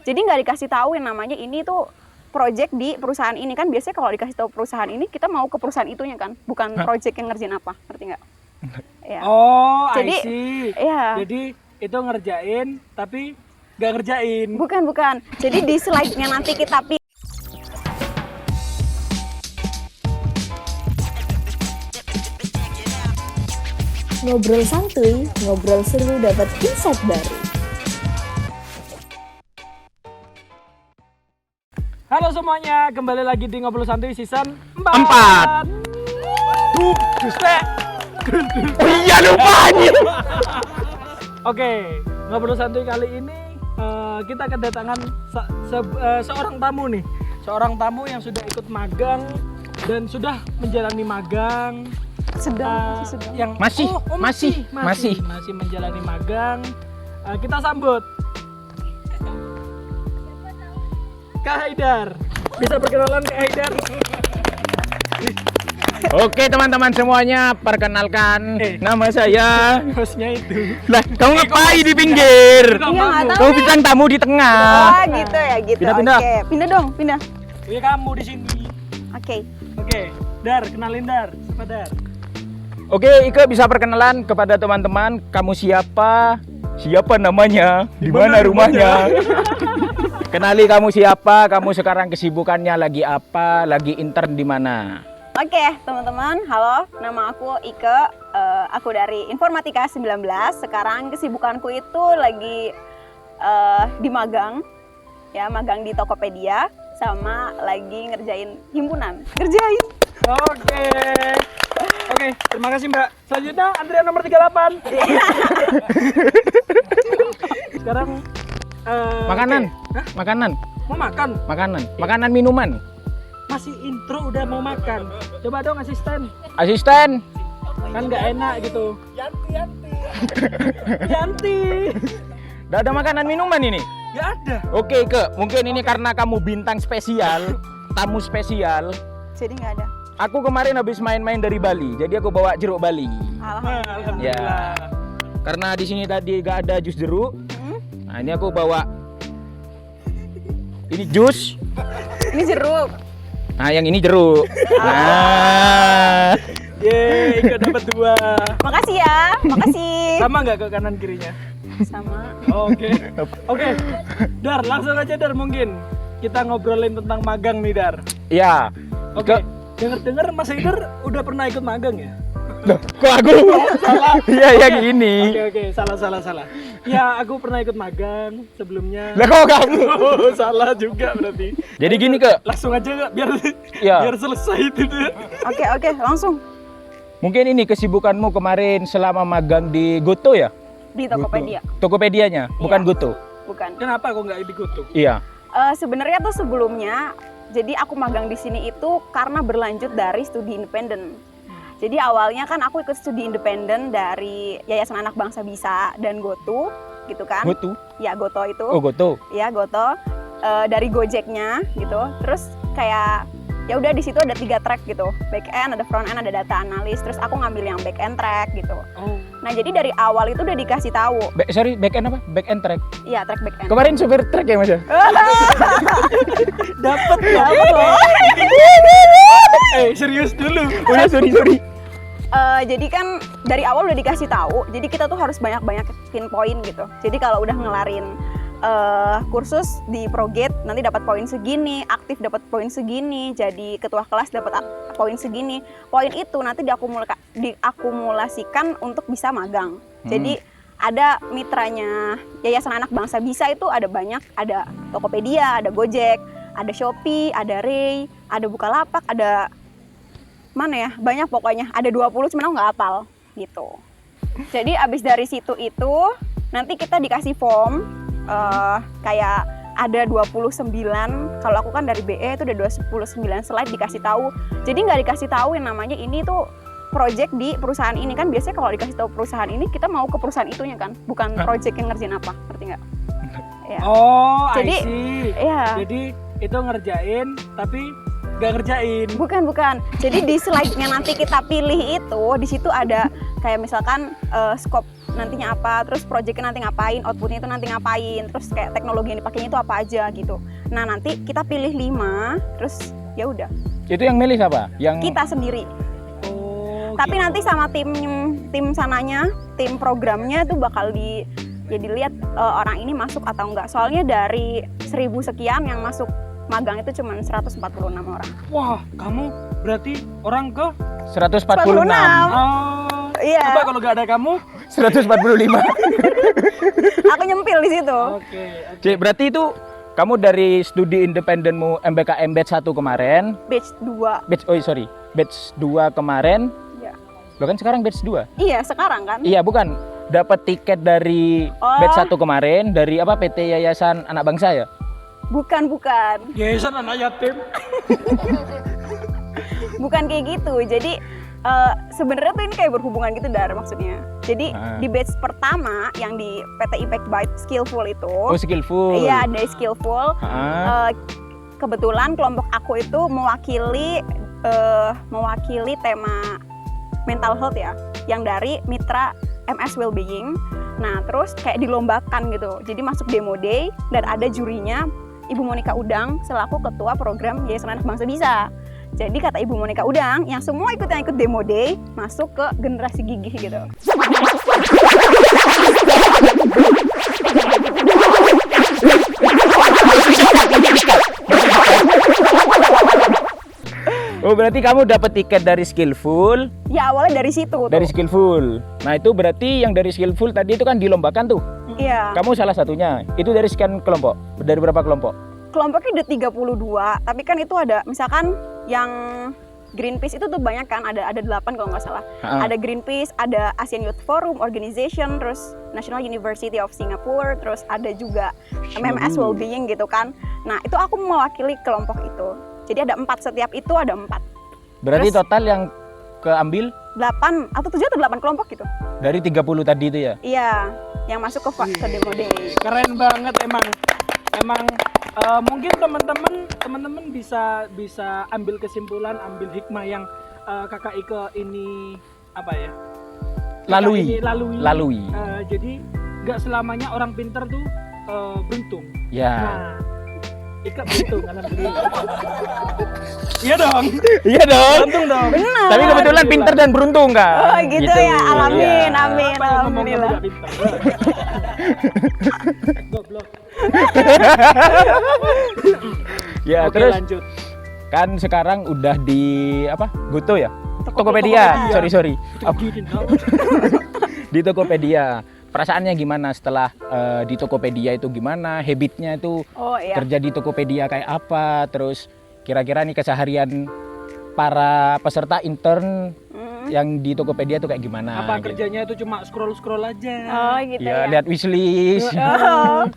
Jadi nggak dikasih tahu yang namanya ini tuh project di perusahaan ini. Kan biasanya kalau dikasih tahu perusahaan ini kita mau ke perusahaan itunya kan, bukan project yang ngerjain apa, ngerti nggak? Ya. Oh, Jadi, I see. iya. Jadi itu ngerjain tapi nggak ngerjain. Bukan. Jadi di slide-nya nanti kita pilih. Ngobrol santuy, ngobrol seru dapat insight baru. Halo semuanya, kembali lagi di Ngobrol Santuy season 4. Oh iya lupa anjir. Oke, Ngobrol Santuy kali ini kita kedatangan seorang tamu nih. Seorang tamu yang sudah ikut magang dan sudah menjalani magang. Sedang. Yang Masih menjalani magang. Kita sambut Kak Haidar. Bisa perkenalan Kak Haidar? Oke teman-teman semuanya, perkenalkan nama saya. Hostnya itu. Lah, kamu ngapain di pinggir? Iya nggak tahu. Kamu bintang tamu di tengah. Oh gitu ya gitu. Pindah. Oke, pindah dong, pindah. Iya kamu di sini. Oke. Oke, Dar, kenalin Dar. Siapa Dar? Oke, Ike bisa perkenalan kepada teman-teman. Kamu siapa? Siapa namanya? Di mana rumahnya? Kenali kamu siapa? Kamu sekarang kesibukannya lagi apa? Lagi intern di mana? Oke, teman-teman, halo. Nama aku Ike. Aku dari Informatika 19. Sekarang kesibukanku itu lagi di magang. Ya, magang di Tokopedia sama lagi ngerjain himpunan. Oke, terima kasih Mbak. Selanjutnya antrian nomor 38. Sekarang Makanan. oke. Hah? Makanan. Mau makan? Makanan minuman. Masih intro udah mau makan. Coba dong asisten. Asisten. Kan nggak enak gitu. Yanti. Udah ada makanan minuman ini. Nggak ada. Oke, Ike. Mungkin ini karena kamu bintang spesial, tamu spesial. Jadi nggak ada. Aku kemarin habis main-main dari Bali, jadi aku bawa jeruk Bali. Alhamdulillah. Alhamdulillah. Karena di sini tadi gak ada jus jeruk. Nah, ini aku bawa ini jus. Ini jeruk. Nah, yang ini jeruk. Nah, Yeay, Ike dapat 2. Makasih ya. Makasih. Sama nggak ke kanan kirinya? Sama. Oke. Dar, langsung aja Dar mungkin. Kita ngobrolin tentang magang nih Dar. ya. Oke. Dengar-dengar Mas Haidar udah pernah ikut magang ya? Loh, kok aku? Salah. Iya, yang ini. Oke, salah. Ya, aku pernah ikut magang sebelumnya. Lah kok kamu? Oh, salah juga berarti. Jadi gini, Ke. Langsung aja Kak, biar Ya. biar selesai itu deh. Oke, langsung Mungkin ini kesibukanmu kemarin selama magang di Goto ya? di Tokopedia. Tokopedianya, bukan Iya. Goto. Bukan. Kenapa kok nggak ikut tuh? Iya. Sebenarnya tuh sebelumnya, jadi aku magang di sini itu karena berlanjut dari studi independen. Jadi awalnya kan aku ikut studi independen dari Yayasan Anak Bangsa Bisa dan Goto, gitu kan? Goto. Ya Goto itu. Oh, Goto. Ya Goto. Dari Gojeknya gitu. Terus kayak ya udah di situ ada 3 track gitu. Back end, ada front end, ada data analis. Terus aku ngambil yang back end track gitu. Oh. Nah, jadi dari awal itu udah dikasih tahu. Back end apa? Back end track. Iya, track back end. Kemarin supir truk ya, Mas? Dapat Ya, loh. betul. Serius dulu. Oh ya, sorry. Jadi kan dari awal udah dikasih tahu. Jadi kita tuh harus banyak-banyak pinpoint gitu. Jadi kalau udah ngelarin kursus di Progate nanti dapat poin segini, aktif dapat poin segini, jadi ketua kelas dapat poin segini. Poin itu nanti diakumulasikan untuk bisa magang. Jadi ada mitranya Yayasan Anak Bangsa Bisa itu ada banyak, ada Tokopedia, ada Gojek, ada Shopee, ada Ray, ada Bukalapak, ada mana ya? Banyak pokoknya. Ada 20 cuman aku nggak hafal gitu. Jadi abis dari situ itu nanti kita dikasih form kayak ada 29, kalau aku kan dari BE itu udah 29 slide dikasih tahu. Jadi nggak dikasih tahu yang namanya ini tuh project di perusahaan ini. Kan biasanya kalau dikasih tahu perusahaan ini kita mau ke perusahaan itunya kan, bukan project yang ngerjain apa, ngerti nggak? Ya. Oh, Jadi, I see. Iya. Jadi itu ngerjain tapi nggak ngerjain. Bukan. Jadi di slide-nya nanti kita pilih itu, di situ ada kayak misalkan scope nantinya apa, terus projectnya nanti ngapain, outputnya itu nanti ngapain, terus kayak teknologi yang dipakainya itu apa aja gitu. Nah nanti kita pilih 5, terus ya udah Itu yang milih siapa? Yang kita sendiri. Oh, Tapi gitu. nanti sama tim sananya, tim programnya itu bakal dilihat orang ini masuk atau enggak. Soalnya dari 1000 sekian yang masuk magang itu cuma 146 orang. Wah, kamu berarti orang ke 146, Iya. Coba kalau nggak ada kamu. 145. Aku nyempil di situ. Oke. Cik, berarti itu kamu dari studi independenmu MBKM batch 1 kemarin, Batch 2. batch 2 kemarin. Iya. Lo kan sekarang batch 2? Iya, sekarang kan? Iya, bukan. Dapat tiket dari Oh. batch 1 kemarin dari apa PT Yayasan Anak Bangsa ya? Bukan. Yayasan anak yatim. Bukan kayak gitu. Jadi sebenarnya tuh ini kayak berhubungan gitu maksudnya. Jadi di batch pertama yang di PT Impact Byte Skillful itu. Oh, skillful. Iya, ada Skillful. Ah. Kebetulan kelompok aku itu mewakili tema mental health ya, yang dari mitra MS Wellbeing. Nah, terus kayak dilombakan gitu. Jadi masuk demo day dan ada jurinya Ibu Monica Udang selaku ketua program Yayasan Anak Bangsa Bisa. Jadi kata Ibu Monica Udang, yang semua yang ikut demo day masuk ke generasi gigih gitu. Oh, berarti kamu dapat tiket dari Skillful. Ya awalnya dari situ tuh. Dari Skillful. Nah, itu berarti yang dari Skillful tadi itu kan dilombakan tuh. Iya. Kamu salah satunya. Itu dari sekian kelompok. Dari berapa kelompok? Kelompoknya udah 32, tapi kan itu ada misalkan yang Greenpeace itu tuh banyak kan, ada 8 kalau nggak salah. Ada Greenpeace, ada Asian Youth Forum Organization, terus National University of Singapore, terus ada juga MMS Wellbeing gitu kan. Nah, itu aku mewakili kelompok itu. Jadi ada 4, setiap itu ada 4. Berarti Terus- total yang keambil 8 atau 7 atau 8 kelompok gitu. dari 30 tadi itu ya? Iya, yang masuk ke demo day. Keren banget emang. Mungkin teman-teman bisa ambil kesimpulan, ambil hikmah yang kakak Ike ini apa ya? Lalui. Lalui. Jadi nggak selamanya orang pintar tuh beruntung. Ya. Nah, Ike beruntung alhamdulillah. Iya dong. Iya dong. Beruntung dong. Benar. Tapi kebetulan pinter dan beruntung kan? Oh gitu ya, amin, Iya. amin, Apa yang ngomong kamu alhamdulillah. nggak pintar? Goblok. Ya, Oke, terus lanjut. kan sekarang udah di apa? Goto ya? Tokopedia. Tokopedia. Sorry. Gini dong. Di Tokopedia. Perasaannya gimana setelah di Tokopedia itu gimana? Habitnya itu Oh iya. kerja di Tokopedia kayak apa? Terus kira-kira nih keseharian para peserta intern yang di Tokopedia itu kayak gimana? Apa gitu. kerjanya itu cuma scroll aja? Oh gitu Ya, ya. lihat wishlist. Oh.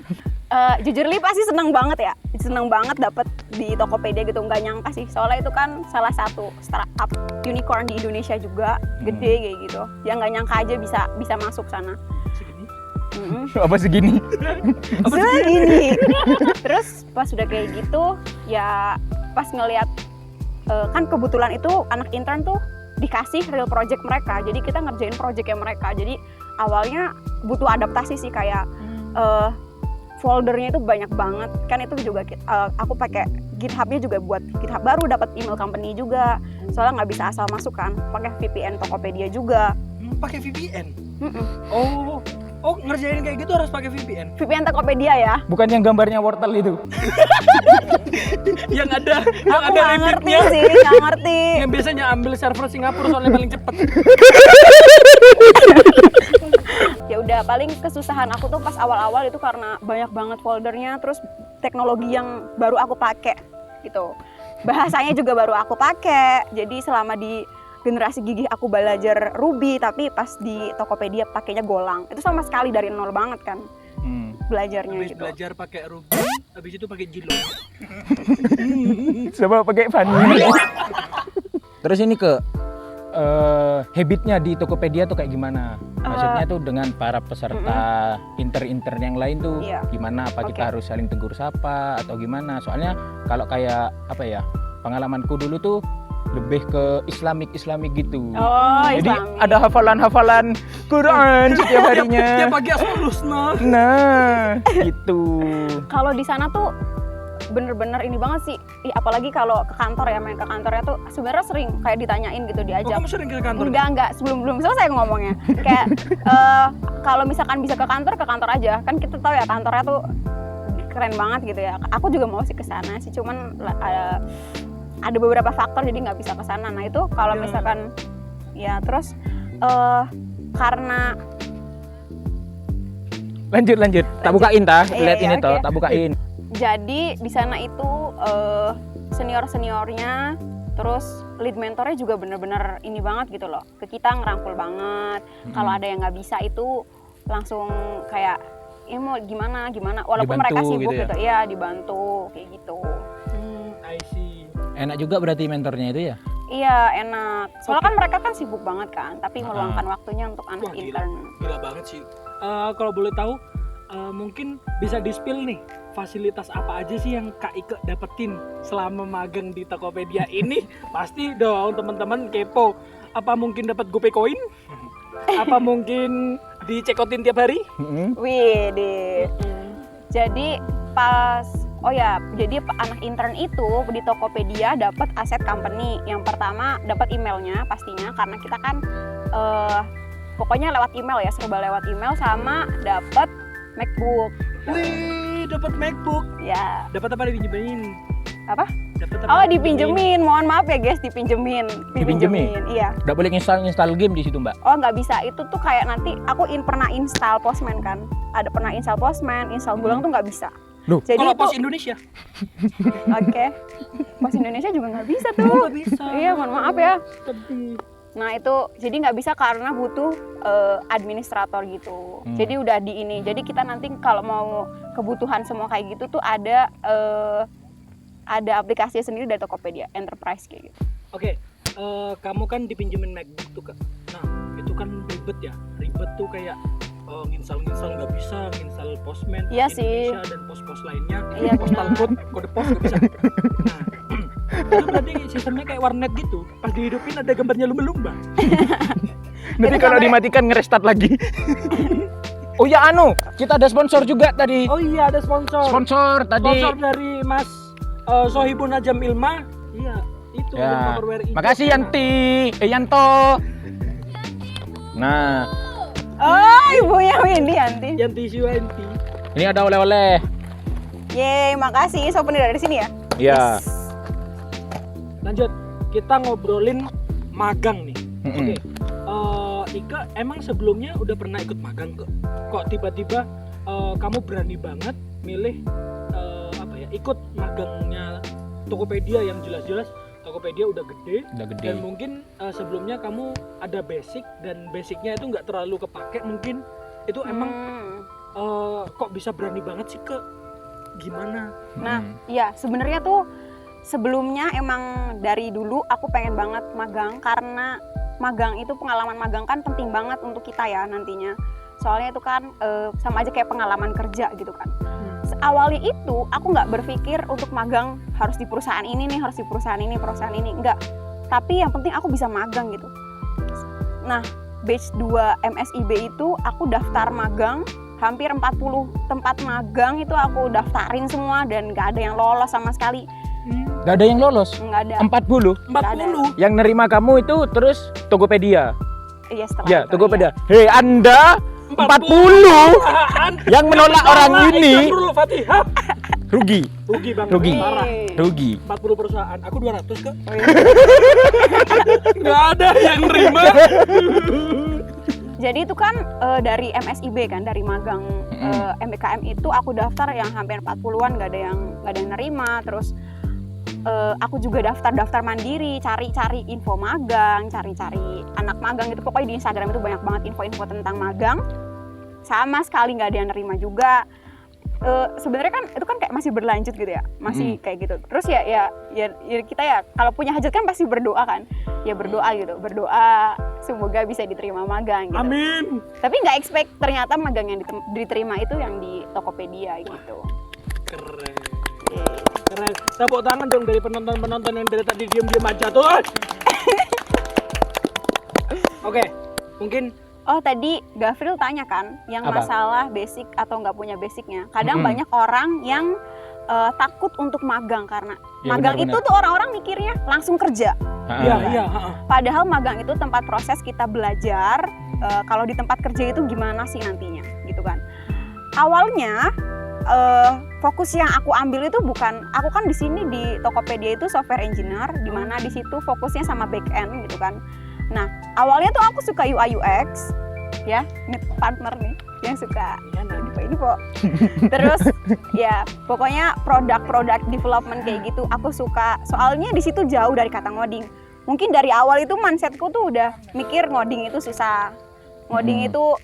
Jujur Li pasti seneng banget ya, seneng banget dapet di Tokopedia gitu, nggak nyangka sih, soalnya itu kan salah satu startup unicorn di Indonesia juga, gede kayak gitu, ya nggak nyangka aja bisa masuk sana. Segini. Apa segini? Segini. Terus pas udah kayak gitu, ya pas ngelihat kan kebetulan itu anak intern tuh dikasih real project mereka, jadi kita ngerjain projectnya mereka, jadi awalnya butuh adaptasi sih kayak foldernya itu banyak banget kan, itu juga aku pakai GitHub-nya juga buat GitHub baru, dapat email company juga, soalnya nggak bisa asal masuk kan, pakai VPN Tokopedia juga. Pakai VPN. Mm-mm. Oh, ngerjain kayak gitu harus pakai VPN. VPN Tokopedia ya. Bukan yang gambarnya wortel itu. Yang ada Aku nggak ngerti repeatnya. sih, nggak ngerti. Yang biasanya ambil server Singapura soalnya paling cepet. Ya udah, paling kesusahan aku tuh pas awal-awal itu karena banyak banget foldernya, terus teknologi yang baru aku pakai gitu, bahasanya juga baru aku pakai, jadi selama di generasi gigih aku belajar Ruby, tapi pas di Tokopedia pakainya Golang, itu sama sekali dari nol banget kan belajarnya Habis gitu. belajar pakai Ruby, habis itu pakai Jilo. Coba pakai Fanny. Terus ini ke habitnya di Tokopedia tuh kayak gimana? Maksudnya tuh dengan para peserta intern-intern yang lain tuh Iya. gimana? Apa kita Oke. harus saling tegur sapa atau gimana? Soalnya kalau kayak apa ya, pengalamanku dulu tuh lebih ke Islamik gitu. Oh, Jadi Islami. ada hafalan Quran setiap harinya. Tiap pagi Asmaul Husna. Nah, gitu. Kalau di sana tuh bener-bener ini banget sih. Apalagi kalau ke kantor ya, main ke kantornya tuh sebenarnya sering kayak ditanyain gitu, Oh, diajak. kamu sering ke kantor? Enggak, belum selesai ngomongnya. Kayak kalau misalkan bisa ke kantor aja. Kan kita tahu ya kantornya tuh keren banget gitu ya. Aku juga mau sih ke sana sih, cuman ada beberapa faktor jadi nggak bisa ke sana. Nah, itu kalau misalkan ya terus karena Lanjut. Tak bukain tah. Iya, Lihat iya, ini oke. toh, tak bukain. jadi di sana itu seniornya terus lead mentornya juga bener-bener ini banget gitu loh, ke kita ngerangkul banget. Kalau ada yang nggak bisa itu langsung kayak ini mau gimana walaupun mereka Dibantu sibuk gitu ya? gitu ya, dibantu kayak gitu. I see. Enak juga berarti mentornya itu ya? Iya, enak. Soalnya kan mereka kan sibuk banget kan, tapi meluangkan waktunya untuk anak Wah, gila. intern. Gila banget sih. Kalau boleh tahu, mungkin bisa di-spill nih, fasilitas apa aja sih yang Kak Ike dapetin selama magang di Tokopedia ini? Pasti dong teman-teman kepo. Apa mungkin dapat GoPay Coin? Apa mungkin dicekotin tiap hari? Wih, deh. Jadi jadi anak intern itu di Tokopedia dapat aset company. Yang pertama dapat emailnya pastinya, karena kita kan pokoknya lewat email ya, serba lewat email, sama dapat MacBook. Wih, dapat MacBook. Ya. Dapat apa dipinjemin? Apa? Dapat apa Oh, dipinjemin. Mohon maaf ya guys, dipinjemin. Iya. Nggak boleh install game di situ, Mbak. Oh, nggak bisa. Itu tuh kayak nanti aku pernah install Postman kan. Ada pernah install Postman, install Gulang tuh nggak bisa. Loh, Jadi kalau itu Pos Indonesia? oke. Pos Indonesia juga nggak bisa tuh. Nggak bisa. Iya, mohon maaf ya. Sedih. Nah, itu jadi nggak bisa karena butuh administrator gitu. Jadi udah di ini. Jadi kita nanti kalau mau kebutuhan semua kayak gitu tuh ada aplikasi sendiri dari Tokopedia Enterprise kayak gitu. Oke, kamu kan dipinjemin MacBook tuh, Kak. Nah, itu kan ribet ya. Ribet tuh kayak nginstal nggak bisa, nginstal Postman Iya sih. Indonesia dan pos-pos lainnya. Iya, Postal benar. code, kode pos nggak bisa. Nah, itu berarti sistemnya kayak warnet gitu. Pas dihidupin ada gambarnya lumba-lumba. Nanti Itu kalau sampai- dimatikan ngerestart lagi. Oh ya kita ada sponsor juga tadi. Oh iya, ada sponsor. Sponsor tadi. Sponsor dari Mas Sohibun Najam Ilma. Iya, itu yang Ya. Tupperware hijau. Makasih Yanto. Nah, Oh, ibunya Windy Yanti. Yang tisu anti. ini ada oleh-oleh. Yeay, makasih. Souvenir dari sini ya? Ya. Yes. Lanjut, kita ngobrolin magang nih. Mm-mm. Oke. Ika emang sebelumnya udah pernah ikut magang kok tiba-tiba kamu berani banget milih ikut magangnya Tokopedia yang jelas-jelas Tokopedia udah gede. Dan mungkin sebelumnya kamu ada basic dan basicnya itu nggak terlalu kepake mungkin itu emang kok bisa berani banget sih gimana? Nah, iya sebenarnya tuh sebelumnya emang dari dulu aku pengen banget magang, karena magang itu, pengalaman magang kan penting banget untuk kita ya nantinya. Soalnya itu kan sama aja kayak pengalaman kerja gitu kan. Awalnya itu aku nggak berpikir untuk magang harus di perusahaan ini nih, harus di perusahaan ini, enggak. Tapi yang penting aku bisa magang gitu. Nah, batch 2 MSIB itu aku daftar magang, hampir 40 tempat magang itu aku daftarin semua dan nggak ada yang lolos sama sekali. Gak ada yang lolos. Nggak ada. 40. 40. Yang nerima kamu itu terus Tokopedia. Iya, setelah Ya, itu, Tokopedia. iya. Hei, Anda 40 yang menolak orang ini Fatihah. rugi. Rugi banget. Rugi. Parah. Rugi. 40 perusahaan, aku 200 kok. Oh, iya. Nggak ada yang nerima. Jadi itu kan dari MSIB kan, dari magang MBKM itu aku daftar yang hampir 40-an, nggak ada yang nerima. Terus aku juga daftar mandiri, cari info magang, cari anak magang gitu. Pokoknya di Instagram itu banyak banget info-info tentang magang. Sama sekali nggak ada yang nerima juga. Sebenarnya kan itu kan kayak masih berlanjut gitu ya, masih kayak gitu. Terus ya kita ya kalau punya hajat kan pasti berdoa kan, ya berdoa gitu, berdoa semoga bisa diterima magang gitu. Amin. Tapi nggak expect ternyata magang yang diterima itu yang di Tokopedia gitu. Keren. Yeay. Keren. Tepuk tangan dong dari penonton-penonton yang dari tadi diem-diem aja tuh. Oke, mungkin Oh tadi Gavril tanya kan yang Apa? masalah basic atau nggak punya basicnya. Kadang Mm-mm. banyak orang yang takut untuk magang karena Ya, magang benar-benar. itu tuh orang-orang mikirnya langsung kerja. iya. Padahal magang itu tempat proses kita belajar. Kalau di tempat kerja itu gimana sih nantinya, gitu kan? Awalnya fokus yang aku ambil itu bukan, aku kan di sini di Tokopedia itu software engineer, di mana di situ fokusnya sama back end gitu kan. Nah awalnya tuh aku suka UI UX, ya, ini partner nih yang suka ini kok. Terus ya pokoknya produk development kayak gitu aku suka. Soalnya di situ jauh dari kata ngoding. Mungkin dari awal itu mindsetku tuh udah mikir ngoding itu susah, ngoding itu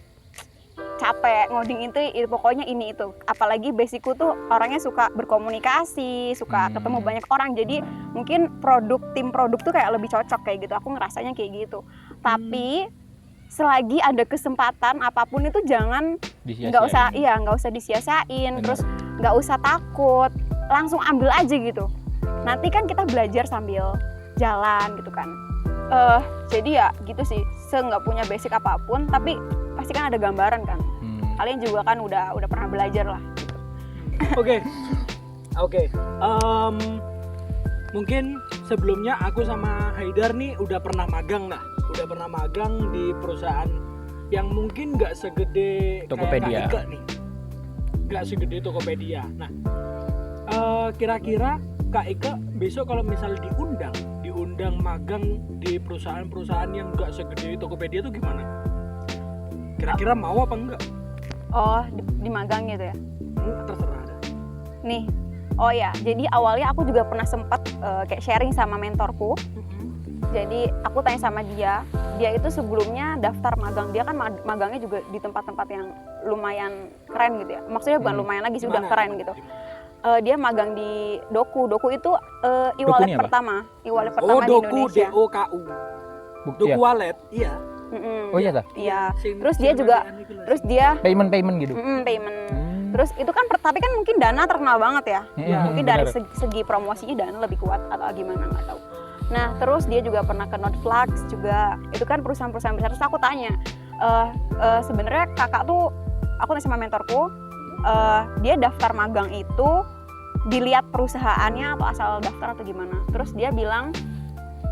capek, ngoding itu pokoknya ini itu. Apalagi basicku tuh orangnya suka berkomunikasi, suka ketemu banyak orang. Jadi mungkin tim produk tuh kayak lebih cocok kayak gitu. Aku ngerasanya kayak gitu. Tapi selagi ada kesempatan apapun itu jangan nggak usah disia-siain. Benar. Terus nggak usah takut, langsung ambil aja gitu. Nanti kan kita belajar sambil jalan gitu kan. Jadi ya gitu sih, nggak punya basic apapun tapi pasti kan ada gambaran kan. Kalian juga kan udah pernah belajar lah. Oke. Mungkin sebelumnya aku sama Haidar nih udah pernah magang di perusahaan yang mungkin nggak segede Tokopedia. kayak Kak Ika nih, nggak segede Tokopedia. Nah, kira-kira Kak Ika besok kalau misal diundang magang di perusahaan-perusahaan yang nggak segede Tokopedia itu gimana? Kira-kira mau apa enggak? Oh di magang gitu ya. Terserah ada. Nih, oh ya, jadi awalnya aku juga pernah sempat kayak sharing sama mentorku. Jadi aku tanya sama dia itu sebelumnya daftar magang. Dia kan magangnya juga di tempat-tempat yang lumayan keren gitu ya. Maksudnya bukan lumayan lagi sih, udah keren gitu. Dia magang di Doku. Doku itu e-wallet Dokunya apa? pertama di Doku, Indonesia. DOKU. Doku wallet, iya. Mm-mm. Oh iya dah. Iya. Terus dia juga, terus dia Payment gitu. payment. Terus itu kan tapi kan mungkin Dana terkenal banget ya. Mungkin dari benar. segi promosinya Dana lebih kuat atau gimana nggak tahu. Nah terus dia juga pernah ke Notflux juga. Itu kan perusahaan-perusahaan besar. Terus aku tanya, sebenarnya kakak tuh, aku tanya sama mentorku, dia daftar magang itu dilihat perusahaannya atau asal daftar atau gimana. Terus dia bilang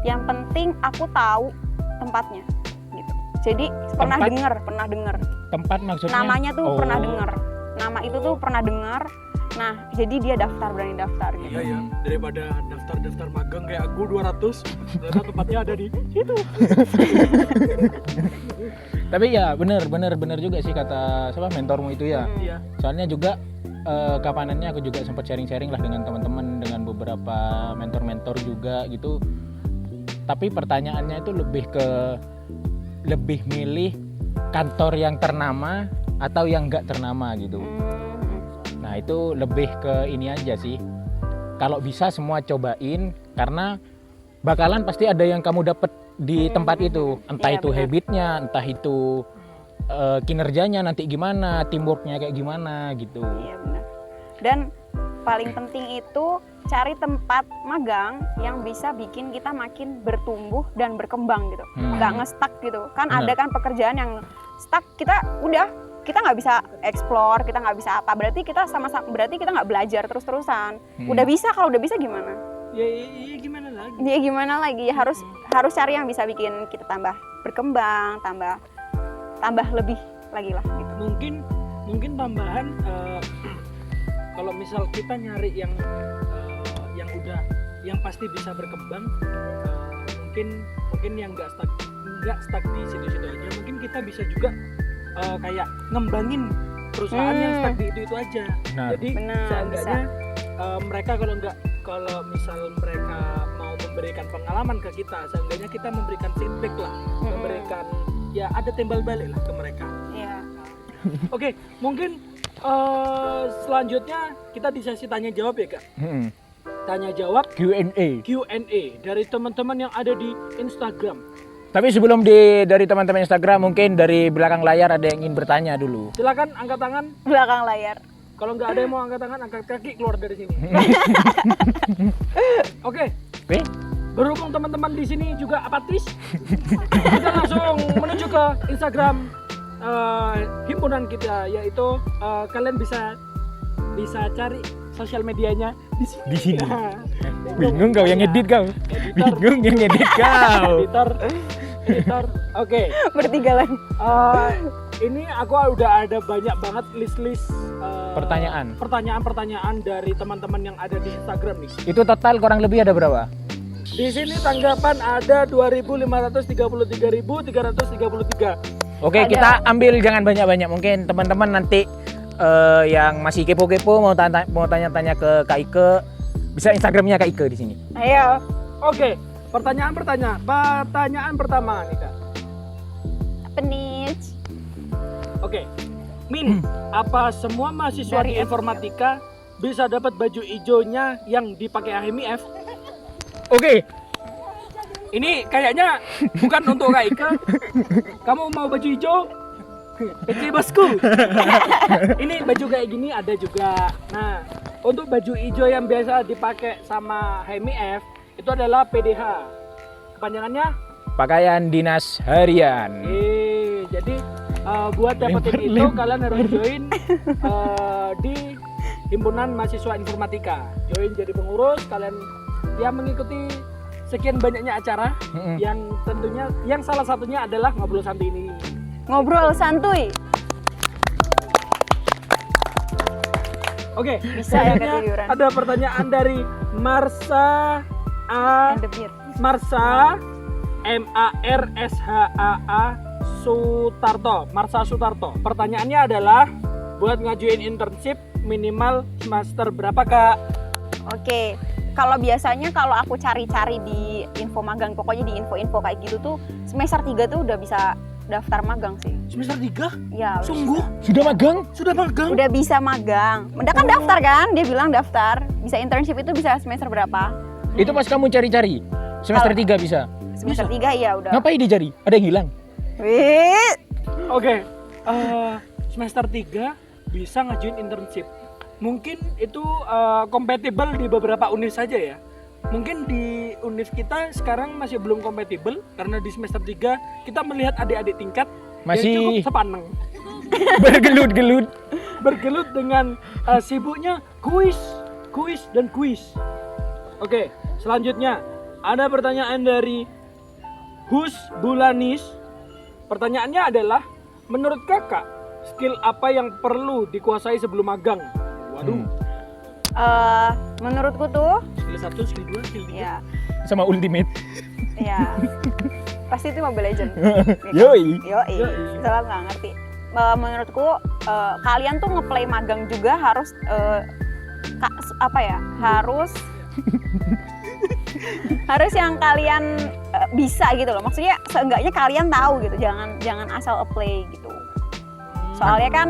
yang penting aku tahu tempatnya gitu. Jadi pernah dengar Tempat maksudnya? namanya tuh Oh. pernah dengar, nama itu tuh pernah dengar. Nah jadi dia berani daftar gitu. Iya ya, daripada daftar magang kayak aku 200, ternyata tempatnya ada di situ. Tapi ya bener juga sih kata siapa mentormu itu ya. Iya. Soalnya juga kapanannya aku juga sempat sharing lah dengan teman-teman, dengan beberapa mentor juga gitu. Tapi pertanyaannya itu lebih milih kantor yang ternama atau yang enggak ternama gitu. Nah itu lebih ke ini aja sih. Kalau bisa semua cobain, karena bakalan pasti ada yang kamu dapat di tempat itu. Entah Iya, itu benar. habitnya, entah itu kinerjanya nanti gimana, teamworknya kayak gimana gitu. Iya benar. Dan paling penting itu cari tempat magang yang bisa bikin kita makin bertumbuh dan berkembang gitu. Nggak nge-stuck gitu. Kan Benar. ada kan pekerjaan yang stuck, kita nggak bisa explore, kita nggak bisa apa. Berarti kita berarti kita nggak belajar terus-terusan. Udah bisa, kalau udah bisa gimana? Ya gimana lagi? Ya gimana lagi? Harus cari yang bisa bikin kita tambah berkembang, tambah lebih lagi lah gitu. Mungkin tambahan, kalau misal kita nyari yang pasti bisa berkembang, mungkin yang nggak stuck di situ-situ aja. Mungkin kita bisa juga kayak ngembangin perusahaan yang stuck di itu aja. Benar. Jadi Benar, seenggaknya mereka kalau misal mereka mau memberikan pengalaman ke kita, seenggaknya kita memberikan feedback lah, memberikan ya ada timbal balik lah ke mereka. Iya. Oke, mungkin selanjutnya kita di sesi tanya jawab ya Kak. Tanya jawab Q&A. Q&A dari teman-teman yang ada di Instagram. Tapi sebelum dari teman-teman Instagram, mungkin dari belakang layar ada yang ingin bertanya dulu. Silakan angkat tangan. Belakang layar. Kalau nggak ada yang mau angkat tangan, angkat kaki keluar dari sini. Oke. Oke. Berhubung teman-teman di sini juga apatis, kita langsung menuju ke Instagram himpunan kita, yaitu kalian bisa cari sosial medianya Di sini. Nah, Bingung kau yang edit kau. Editor. Bingung yang edit kau. editor. Oke. Bertiga lagi. Ini aku udah ada banyak banget list pertanyaan dari teman-teman yang ada di Instagram nih. Itu total kurang lebih ada berapa? Di sini tanggapan ada 2.533.333. Oke, kita ambil jangan banyak-banyak. Mungkin teman-teman nanti yang masih kepo-kepo mau tanya-tanya ke Kak Ike, bisa Instagramnya Kak Ike di sini. Ayo. Oke, pertanyaan pertama nih Kak. Apa nih? Oke, Min, apa semua mahasiswa Dari di informatika bisa dapat baju hijaunya yang dipakai HMIF? Oke. Ini kayaknya bukan untuk Kak Ika. Kamu mau baju hijau? PC bosku. Ini baju kayak gini ada juga. Nah, untuk baju hijau yang biasa dipakai sama HMIF itu adalah PDH. Kepanjangannya? Pakaian dinas harian. Jadi buat dapetin itu kalian harus join di himpunan mahasiswa informatika. Join jadi pengurus, kalian yang mengikuti sekian banyaknya acara yang tentunya yang salah satunya adalah ngobrol santuy ini. Ngobrol santuy. Oke, Bisa ya selanjutnya ketiduran. ada pertanyaan dari Marsa And the beer. Marsa MARSHAA Sutarto. Marsa Sutarto. Pertanyaannya adalah buat ngajuin internship minimal semester berapa, Kak? Oke. Kalau biasanya kalau aku cari-cari di info magang, pokoknya di info-info kayak gitu tuh semester 3 tuh udah bisa daftar magang sih. Semester 3? Ya, udah Sungguh? Sudah magang? Sudah magang? Udah bisa magang. Udah kan daftar kan? Dia bilang daftar. Bisa internship itu bisa semester berapa? Itu pas kamu cari-cari. Semester 3 bisa. Semester 3 ya udah. Ngapain dicari? Ada yang hilang? Wih. Oke. Semester 3 bisa ngajuin internship. Mungkin itu kompatibel di beberapa univ saja ya. Mungkin di univ kita sekarang masih belum kompatibel karena di semester 3 kita melihat adik-adik tingkat Masih- yang cukup sepaneng. Bergelut dengan sibuknya kuis dan kuis. Oke, selanjutnya ada pertanyaan dari Hus Bulanis. Pertanyaannya adalah, menurut kakak skill apa yang perlu dikuasai sebelum magang? Waduh, Menurutku tuh skill 1, skill 2, skill 3. ya, Sama Ultimate. ya. Pasti itu Mobile Legends. Yoi. Yoi. Salah nggak ngerti. Menurutku kalian tuh ngeplay magang juga harus harus yang kalian bisa gitu loh. Maksudnya seenggaknya kalian tahu gitu. Jangan asal apply gitu. Soalnya kan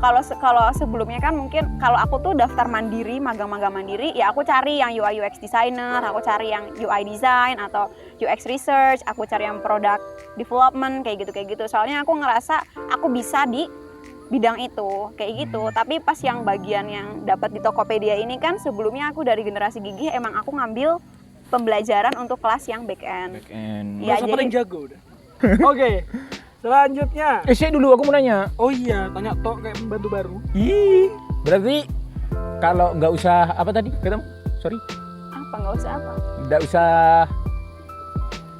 kalau sebelumnya kan mungkin kalau aku tuh daftar mandiri, magang-magang mandiri, ya aku cari yang UI UX designer, aku cari yang UI design atau UX research, aku cari yang product development kayak gitu. Soalnya aku ngerasa aku bisa di bidang itu kayak gitu. Tapi pas yang bagian yang dapat di Tokopedia ini kan sebelumnya aku dari generasi gigih emang aku ngambil pembelajaran untuk kelas yang back end. Ya, Masa paling jago udah. Oke, selanjutnya. Saya dulu aku mau nanya. Oh iya, tanya Tok kayak pembantu baru. Ih, berarti kalau nggak usah apa tadi? Ketemu? Sorry. Apa nggak usah apa? Nggak usah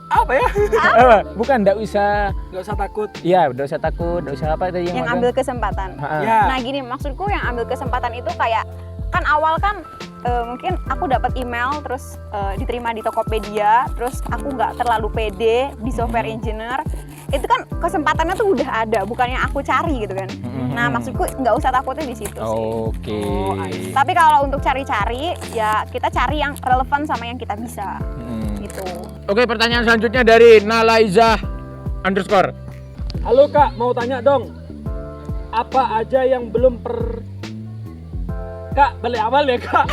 Apa ya? apa? Bukan nggak usah. Gak usah takut. Iya, nggak usah takut, nggak usah apa tadi Yang magang? ambil kesempatan. Ha-ha. Ya. Nah gini, maksudku yang ambil kesempatan itu kayak kan awal kan mungkin aku dapat email terus diterima di Tokopedia, terus aku nggak terlalu pede di software engineer. Itu kan kesempatannya tuh udah ada, bukan yang aku cari gitu kan. Nah maksudku nggak usah takutnya di situ sih. Oke. Oh, I see. Tapi kalau untuk cari-cari ya kita cari yang relevan sama yang kita bisa gitu. Oke, pertanyaan selanjutnya dari Nalaiza _ Halo Kak, mau tanya dong. Apa aja yang belum Kak, balik awal ya Kak.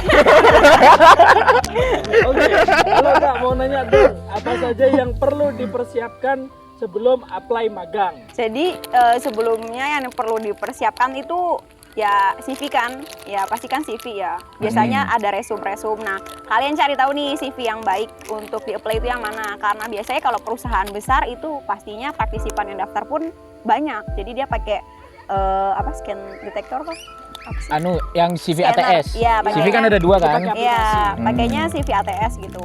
Oke, halo Kak, mau nanya dong. Apa saja yang perlu dipersiapkan sebelum apply magang? Jadi sebelumnya yang perlu dipersiapkan itu ya CV kan, ya pasti kan CV ya. Biasanya ada resume. Nah, kalian cari tahu nih CV yang baik untuk di-apply itu yang mana. Karena biasanya kalau perusahaan besar itu pastinya partisipan yang daftar pun banyak. Jadi dia pakai scan detektor apa? Apa sih? Anu yang CV Scanner. ATS. Iya, CV pakainya- kan ada 2 kan? Pakai Iya, aplikasi. pakainya CV ATS gitu.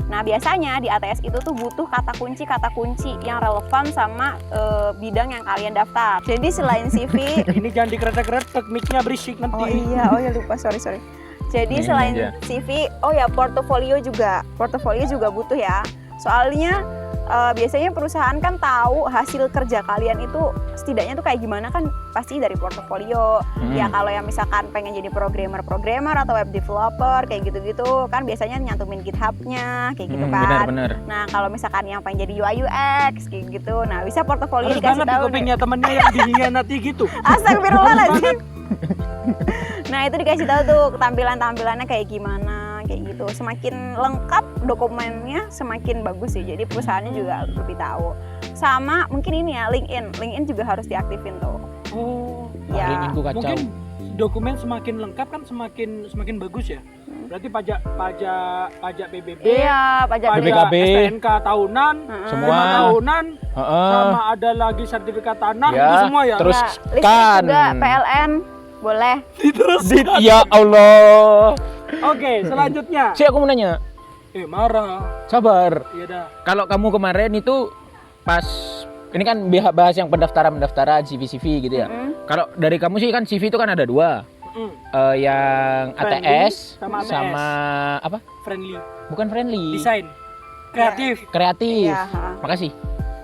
Nah, biasanya di ATS itu tuh butuh kata kunci yang relevan sama bidang yang kalian daftar. Jadi selain CV, Ini jangan dikeretek-keretek, mic-nya berisik nanti. oh ya lupa, sorry. Jadi Ini selain aja. CV, portofolio juga butuh ya. Soalnya biasanya perusahaan kan tahu hasil kerja kalian itu setidaknya tuh kayak gimana kan pasti dari portofolio. Ya kalau yang misalkan pengen jadi programmer atau web developer kayak gitu-gitu kan biasanya nyantumin GitHub-nya kayak gitu kan. Benar. Nah kalau misalkan yang pengen jadi UI UX kayak gitu, nah bisa portofolio Harus dikasih banget di tahu nih. kupingnya temennya yang dihianati gitu. Astagfirullahaladzim. Nah itu dikasih tahu tuh tampilannya kayak gimana kayak gitu. Semakin lengkap dokumennya semakin bagus sih. Jadi perusahaannya juga lebih tahu. Sama mungkin ini ya LinkedIn juga harus diaktifin tuh. Oh, Ya. LinkedIn ku kacau. mungkin dokumen semakin lengkap kan semakin bagus ya. Berarti pajak PBB, Iya, pajak BPKB. STNK tahunan, Semua. 5 tahunan, Heeh. sama ada lagi sertifikat tanah Ya, itu semua ya. terus- Ya, listrik kan. juga PLN boleh. Ya Allah. Oke, selanjutnya. Si aku mau nanya. Marah. Sabar. Iya dah. Kalau kamu kemarin itu pas ini kan bahas yang pendaftaran CV gitu ya. Kalau dari kamu sih kan CV itu kan ada 2. Mm, Yang Friendly ATS sama ATS. sama apa? friendly. Bukan friendly. Desain. Kreatif. Kreatif. Iya, ha. Makasih.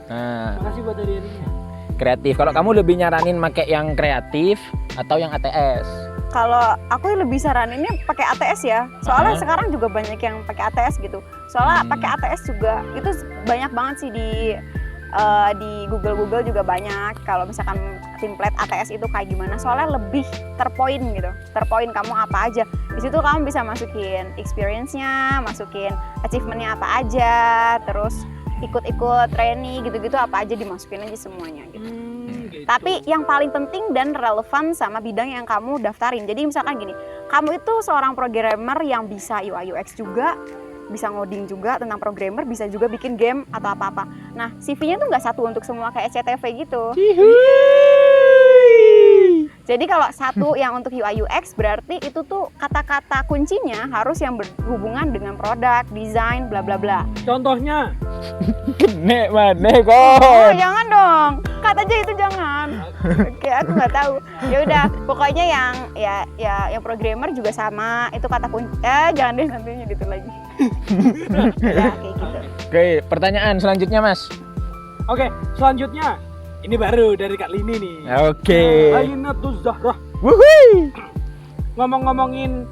Nah, Makasih buat hadiahnya. kreatif. Kalau kamu lebih nyaranin pakai yang kreatif atau yang ATS? Kalau aku lebih saraninnya pakai ATS ya. Soalnya sekarang juga banyak yang pakai ATS gitu. Soalnya pakai ATS juga itu banyak banget sih di Google juga banyak. Kalau misalkan template ATS itu kayak gimana? Soalnya lebih terpoin gitu. Terpoin kamu apa aja. Di situ kamu bisa masukin experience-nya, masukin achievement-nya apa aja, terus ikut-ikut training gitu-gitu apa aja dimasukin aja semuanya gitu. Gitu. Tapi yang paling penting dan relevan sama bidang yang kamu daftarin. Jadi misalkan gini, kamu itu seorang programmer yang bisa UI UX juga, bisa ngoding juga tentang programmer, bisa juga bikin game atau apa-apa. Nah, CV-nya tuh nggak satu untuk semua kayak CTV gitu. Jadi kalau satu yang untuk UI UX berarti itu tuh kata-kata kuncinya harus yang berhubungan dengan produk, desain, bla bla bla. Contohnya, Kene maneh Oh, kon. jangan dong. Kata aja itu jangan. Oke, aku nggak tahu. Ya udah, pokoknya yang yang programmer juga sama. Itu kata kunci. Jangan deh nantinya gitu lagi. Ya, kayak gitu. Oke, pertanyaan selanjutnya, Mas. oke, selanjutnya ini baru dari Kak Lini nih. Oke. Ainatus Zahrah. Wuhui. Ngomong-ngomongin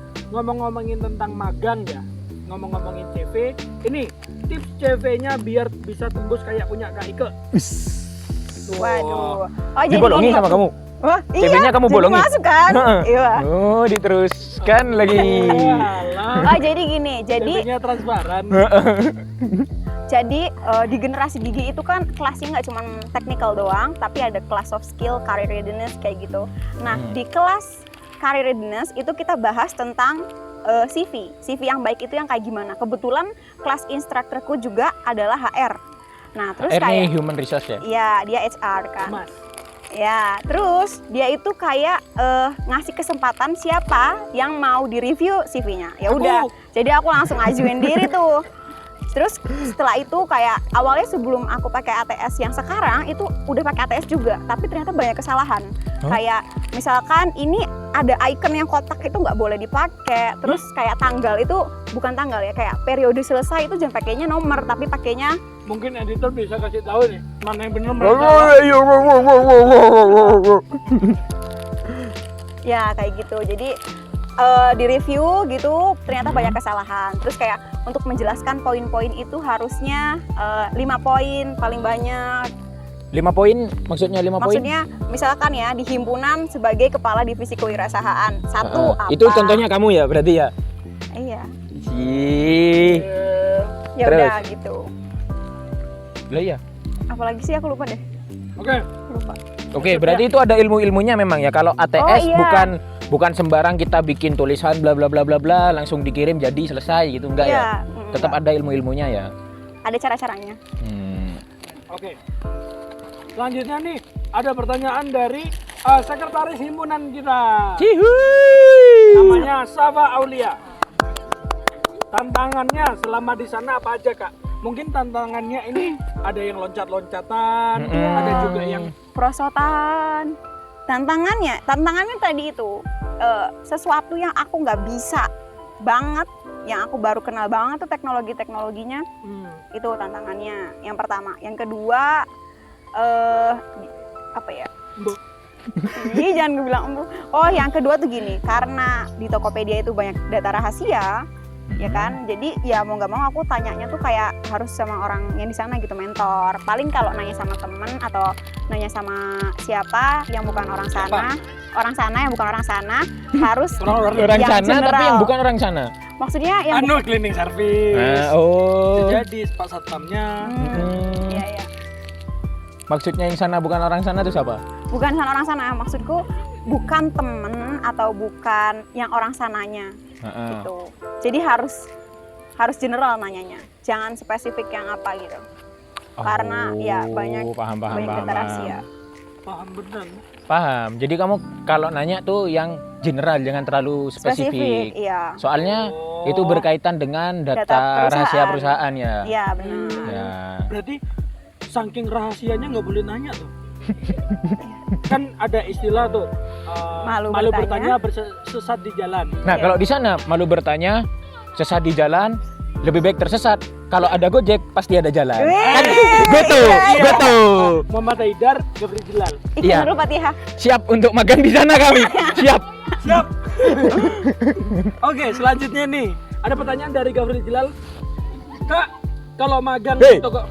tentang magang ya. Ngomong-ngomongin CV, ini tips CV-nya biar bisa tembus kayak punya Kak Ike. Waduh. Oh, Dibolongi gini. sama kamu. Wah, iya. CV-nya kamu jadi bolongi? masuk kan? Iya. Oh, diteruskan lagi. Walah, Oh, jadi gini. CV-nya transparan. Jadi di generasi gigi itu kan kelasnya nggak cuma technical doang, tapi ada kelas soft skill, career readiness kayak gitu. Nah, di kelas career readiness itu kita bahas tentang CV. CV yang baik itu yang kayak gimana? Kebetulan kelas instrukturku juga adalah HR. Nah, terus HR nih kayak human resource ya. ya dia HR kan. Mas, Ya, terus dia itu kayak ngasih kesempatan siapa yang mau direview CV-nya. Ya udah. Aku. Jadi aku langsung ajuin diri tuh. Terus setelah itu kayak awalnya sebelum aku pakai ATS yang sekarang itu udah pakai ATS juga, tapi ternyata banyak kesalahan. Kayak misalkan ini ada icon yang kotak itu nggak boleh dipakai. Terus kayak tanggal itu bukan tanggal ya, kayak periode selesai itu jangan pakainya nomor, tapi pakainya mungkin editor bisa kasih tahu nih mana yang bener mana yang salah. ya kayak gitu. Jadi di review gitu ternyata banyak kesalahan. Terus kayak untuk menjelaskan poin-poin itu harusnya 5 poin paling banyak. 5 poin, maksudnya 5 poin? Maksudnya misalkan ya di himpunan sebagai kepala divisi kewirausahaan. Satu apa? Itu contohnya kamu ya, berarti ya? Iya. Ih. Ya Terus? udah gitu. Lah ya. Apalagi sih aku lupa deh. Oke, Lupa. Oke, berarti itu ada ilmu-ilmunya memang ya. Kalau ATS Oh, iya. bukan sembarang kita bikin tulisan bla bla bla bla bla langsung dikirim jadi selesai gitu enggak ya? Tetap ada ilmu-ilmunya ya. Ada cara-caranya. Oke. Selanjutnya nih ada pertanyaan dari sekretaris himpunan kita. Cihuy. Namanya Safa Aulia. Tantangannya selama di sana apa aja, Kak? Mungkin tantangannya ini ada yang loncat-loncatan, ada juga yang Prosotan. Tantangannya tadi itu sesuatu yang aku nggak bisa banget, yang aku baru kenal banget tuh teknologinya itu tantangannya. Yang pertama, yang kedua apa ya? Mbok. Ih, jangan gue bilang embu. Oh, yang kedua tuh gini, karena di Tokopedia itu banyak data rahasia, ya kan? Jadi ya mau nggak mau aku tanyanya tuh kayak harus sama orang yang di sana gitu, mentor. Paling kalau nanya sama temen atau nanya sama siapa yang bukan orang sana, yang bukan orang sana harus orang Orang yang sana tapi general. yang bukan orang sana. Maksudnya yang cleaning service. Oh. Jadi pak satpamnya. Iya, iya. Maksudnya yang sana bukan orang sana itu siapa? Bukan sana orang sana, maksudku bukan temen atau bukan yang orang sananya gitu. Jadi harus general nanyanya, jangan spesifik yang apa gitu. Karena ya banyak paham. data rahasia. Paham bener. Paham. Jadi kamu kalau nanya tuh yang general, jangan terlalu spesifik. Iya. Soalnya Oh. itu berkaitan dengan data, Data rahasia perusahaan ya. Iya, benar. Ya. Berarti saking rahasianya nggak boleh nanya tuh. Kan ada istilah tuh Malu bertanya bertanya. bersesat di jalan. Nah, Iya. kalau di sana malu bertanya, sesat di jalan, lebih baik tersesat. Kalau ada Gojek pasti ada jalan. Wih, Kan gitu, iya. gitu. Muhammad Haidar, Gafri Jilal. Ikut Iya. dulu Fatihah. Siap untuk magang di sana kami. Siap. Siap. Oke, selanjutnya nih ada pertanyaan dari Gafri Jilal. Kak, kalau magang Hey. di toko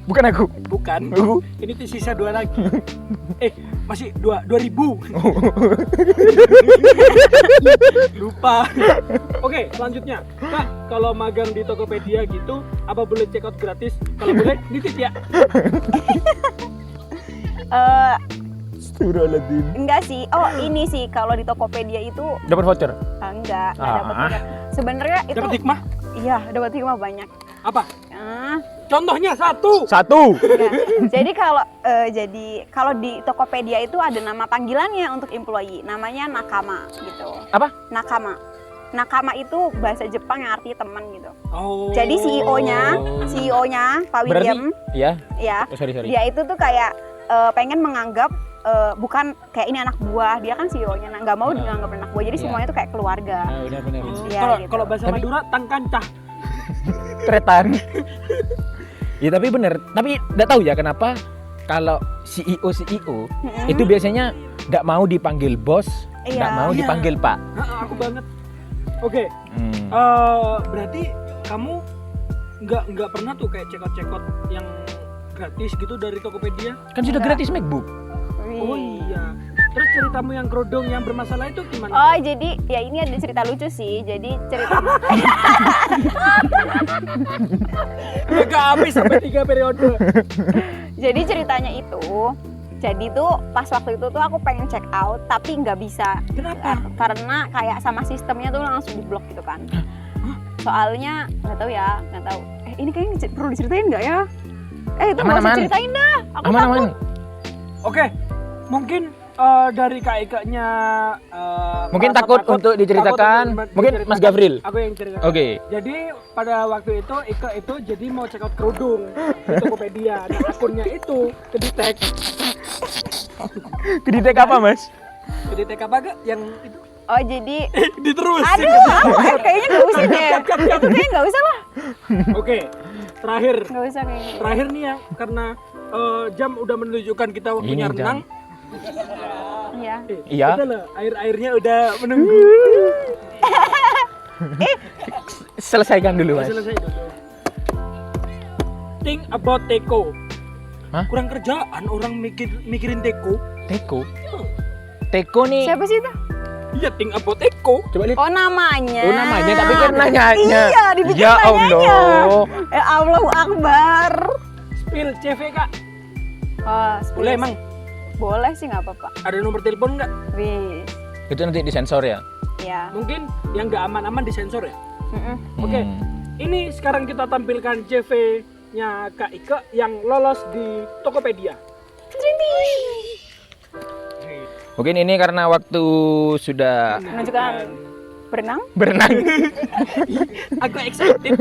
Bukan aku. bukan. Aku. Ini sisa 2 lagi. Masih 2000. Lupa. Oke, selanjutnya. Kak, kalau magang di Tokopedia gitu, apa boleh check out gratis? Kalau boleh, nitip ya. Astagfirullahaladzim. Enggak sih. Oh, ini sih kalau di Tokopedia itu Dapat voucher. enggak dapat Ah. tiket. Sebenarnya itu Dapat hikmah? iya, dapat hikmah banyak. Apa? Ah, Contohnya 1. Satu. ya. Jadi kalau di Tokopedia itu ada nama panggilannya untuk employee, namanya nakama gitu. Apa? Nakama. Nakama itu bahasa Jepang yang artinya teman gitu. Oh. Jadi CEO-nya Pak Berarti, William, ya. ya, Oh, sorry. dia itu tuh kayak pengen menganggap bukan kayak ini anak buah, dia kan CEO-nya, nggak mau dianggap anak buah, jadi Iya. semuanya tuh kayak keluarga. Nah, benar. Iya, Kalau gitu. kalau bahasa Tapi- Madura tangkancah. Tretan. Ya tapi bener. Tapi nggak tahu ya kenapa kalau CEO Mm-mm. itu biasanya nggak mau dipanggil bos, Iya. nggak mau Iya. dipanggil Pak. Aku banget. Oke, Hmm. berarti kamu nggak pernah tuh kayak cekot-cekot yang gratis gitu dari Tokopedia? Kan sudah Enggak. gratis MacBook. Wih. Oh iya. Terus ceritamu yang kerodong yang bermasalah itu gimana? Oh, jadi ya ini ada cerita lucu sih. Jadi cerita Gak habis sampai 3 periode. jadi ceritanya itu, jadi tuh pas waktu itu tuh aku pengen check out tapi nggak bisa. Kenapa? Karena kayak sama sistemnya tuh langsung diblok gitu kan. Soalnya nggak tahu ya, nggak tahu. Ini kayaknya perlu diceritain nggak ya? Itu nggak usah Aman-aman. ceritain dah. Aku Aman-aman. takut. Oke, mungkin dari Kak Ika-nya Mungkin merasa takut untuk diceritakan. Mungkin Mas Gafril. Aku yang ceritakan. Oke. Jadi pada waktu itu Ika itu jadi mau check out kerudung di Tokopedia. Nah, akunnya itu kedetek. Kedetek apa, Mas? Kedetek apa gak? Yang itu Oh, jadi diterus. aduh, kayaknya nggak usah deh. Itu kayaknya nggak usah lah. Oke, terakhir. Nggak usah kayaknya. Terakhir nih ya, karena jam udah menunjukkan kita waktunya Ini jam. renang. Iya. Iya. Udah lah, airnya udah menunggu. Selesaikan dulu, Mas. Selesai dulu. Think about Teko. Hah? Kurang kerjaan orang mikirin Teko. Teko. Teko nih. Siapa sih itu? Iya, think about Teko. Coba lihat. Oh, namanya. Oh, namanya tapi kan nanyanya. Iya, dibikin Ya nanyanya. Allah. Allahu Akbar. Spill CV Kak. Oh, Boleh emang. Boleh sih, nggak apa-apa. Ada nomor telepon nggak? Wih, Itu nanti disensor ya. ya. Mungkin yang nggak aman-aman disensor ya. Mm-mm. Oke. Hmm. Ini sekarang kita tampilkan CV-nya Kak Ike yang lolos di Tokopedia. Mungkin ini karena waktu sudah Menunjukkan berenang. berenang. Aku excited.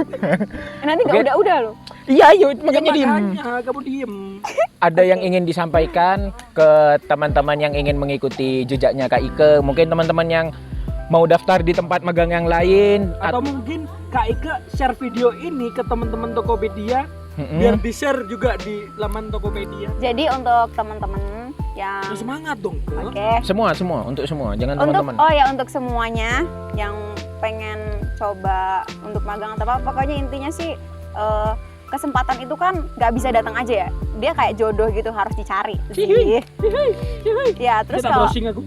Nanti nggak Oke. udah loh. Iya, yuk makanya diem. Makanya kamu diem. Ada yang ingin disampaikan ke teman-teman yang ingin mengikuti jejaknya Kak Ike? Mungkin teman-teman yang mau daftar di tempat magang yang lain Atau mungkin Kak Ike share video ini ke teman-teman Tokopedia Mm-mm. biar di-share juga di laman Tokopedia. Jadi untuk teman-teman yang Nah, semangat dong. oke. semua untuk semua, jangan Untuk teman-teman. oh ya untuk semuanya yang pengen coba untuk magang atau apa, pokoknya intinya sih kesempatan itu kan nggak bisa datang aja ya. Dia kayak jodoh gitu, harus dicari sih. Ya terus Kita kalau browsing aku.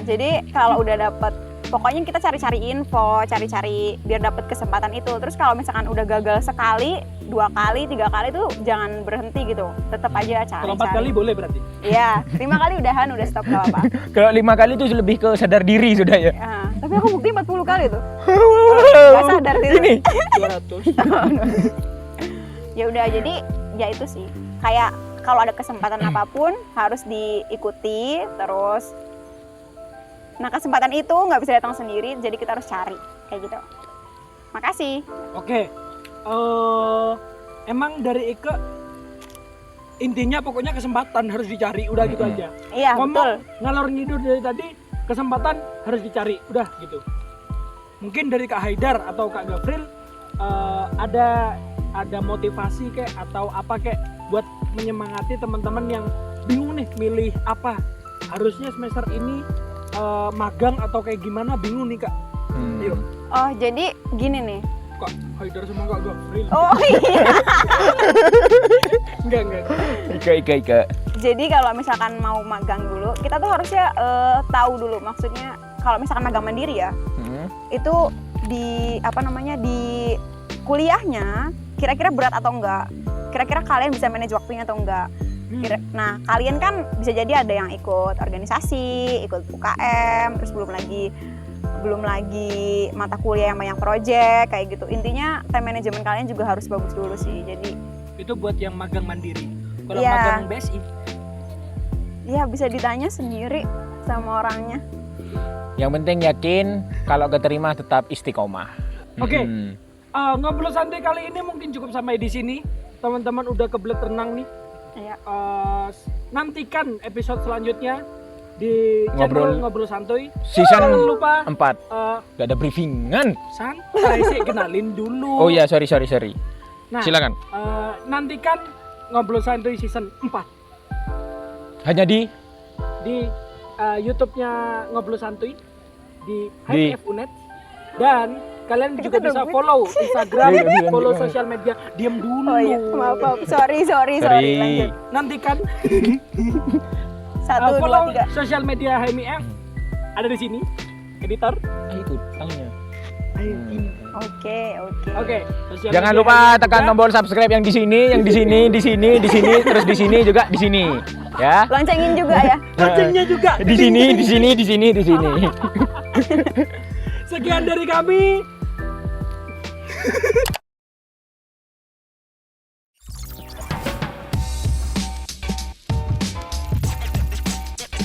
jadi kalau udah dapet, pokoknya kita cari-cari info, cari-cari biar dapet kesempatan itu. Terus kalau misalkan udah gagal sekali, 2 kali, 3 kali tuh jangan berhenti gitu. Tetap aja cari. Kalau 4 kali boleh berarti. Iya, 5 kali udahan, udah stop gak apa-apa. Kalau 5 kali itu lebih ke sadar diri sudah ya. Ya, tapi aku bukti 40 kali tuh. Gak sadar gitu. Ini 200. Ya udah, jadi ya itu sih. Kayak kalau ada kesempatan apapun harus diikuti terus. Nah, kesempatan itu nggak bisa datang sendiri, jadi kita harus cari kayak gitu. Makasih. Oke. Emang dari Ike intinya pokoknya kesempatan harus dicari, udah gitu aja. Iya, betul. Ngomong ngalor ngidul dari tadi, kesempatan harus dicari, udah gitu. Mungkin dari Kak Haidar atau Kak Gafril ada motivasi kayak atau apa kayak buat menyemangati teman-teman yang bingung nih milih apa, harusnya semester ini magang atau kayak gimana, bingung nih Kak. Yuk. Oh, jadi gini nih. Kak Haidar sama Kak Gafril. Oh iya. Enggak. Ike. Jadi kalau misalkan mau magang dulu, kita tuh harusnya tahu dulu, maksudnya kalau misalkan magang mandiri ya, itu di di kuliahnya kira-kira berat atau enggak, kira-kira kalian bisa manage waktunya atau enggak. Nah, kalian kan bisa jadi ada yang ikut organisasi, ikut UKM, terus belum lagi mata kuliah yang banyak project kayak gitu. Intinya time management kalian juga harus bagus dulu sih. Jadi Itu buat yang magang mandiri. Kalau Iya. magang BSI, ya bisa ditanya sendiri sama orangnya. Yang penting yakin kalau keterima tetap istiqomah. Oke. Ngobrol santai kali ini mungkin cukup sampai di sini. Teman-teman udah kebelet renang nih. Iya. Nantikan episode selanjutnya di channel Ngobrol Santuy. Season Jangan lupa 4. Gak ada briefingan. santai sih, kenalin dulu. Oh iya, sorry. Nah, Silakan. nantikan Ngobrol Santuy season 4 Hanya di YouTube-nya Ngobrol Santuy di Di- HF Unet, dan kalian juga Kita bisa nungguin. follow Instagram, Iya. follow sosial media. Diam dulu. Oh iya, maaf. Sorry. Lanjut. Nantikan 1, 2, follow 3. sosial media HMIF ada di sini, editor. Itu tanya. Oke. Oke, sosial Jangan media lupa HMIF tekan juga. tombol subscribe yang di sini, terus di sini juga di sini. Ya. Loncengin juga ya. Loncengnya juga Di sini. Sekian dari kami.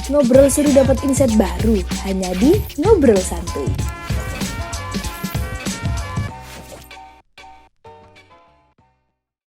Ngobrol seru dapat insight baru hanya di Ngobrol Santuy.